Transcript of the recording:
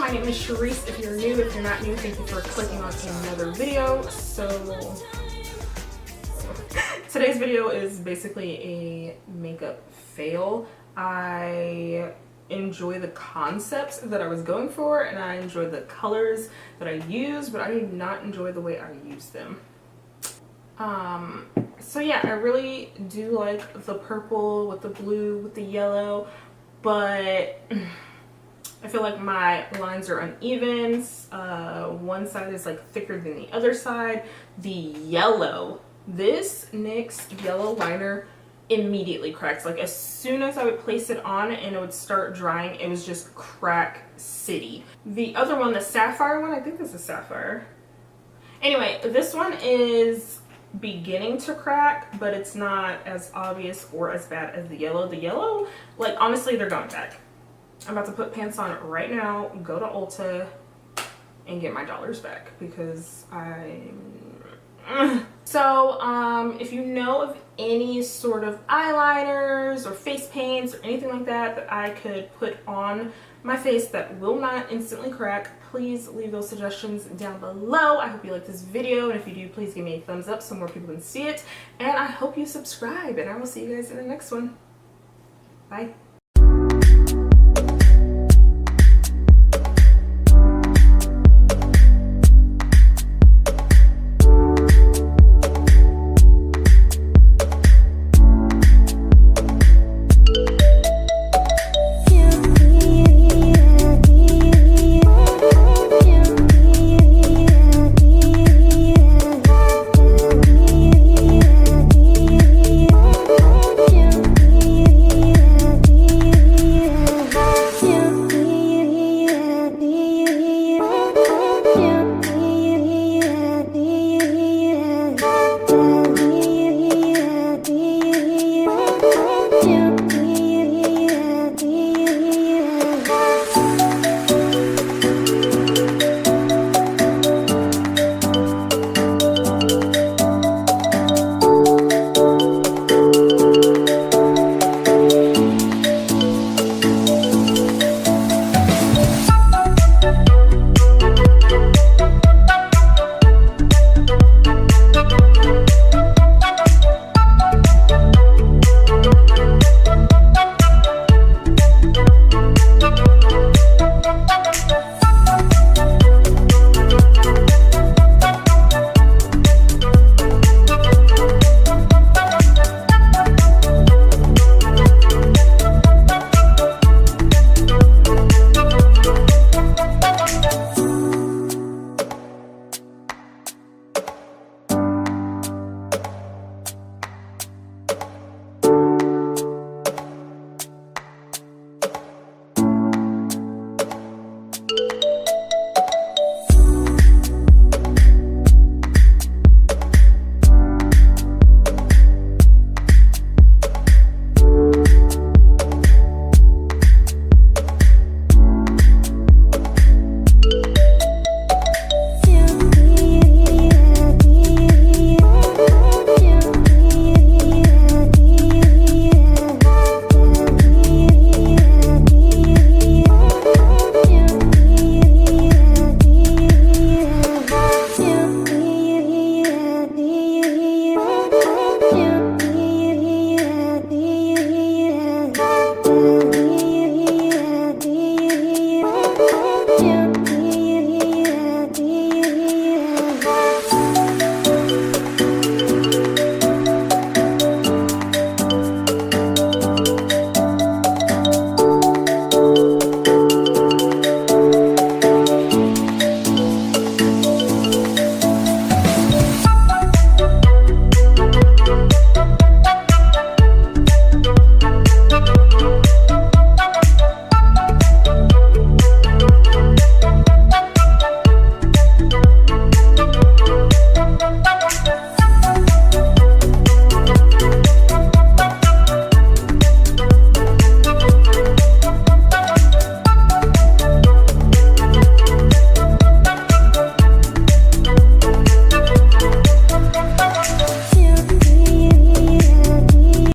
my name is Sharice. If you're new, if you're not new, thank you for clicking on another video. So today's video is basically a makeup fail. I enjoy the concepts that I was going for and I enjoy the colors that I use, but I did not enjoy the way I used them. So yeah, I really do like the purple with the blue with the yellow, but I feel like my lines are uneven. One side is like thicker than the other side. The yellow, this NYX yellow liner immediately cracks. Like as soon as I would place it on and it would start drying, it was just crack city. The other one, the Sapphire one, I think this is Sapphire. Anyway, this one is beginning to crack, but it's not as obvious or as bad as the yellow. The yellow, like honestly, they're going back. I'm about to put pants on right now, go to Ulta and get my dollars back because So if you know of any sort of eyeliners or face paints or anything like that that I could put on my face that will not instantly crack, please leave those suggestions down below. I hope you like this video, and if you do, please give me a thumbs up so more people can see it, and I hope you subscribe, and I will see you guys in the next one. Bye.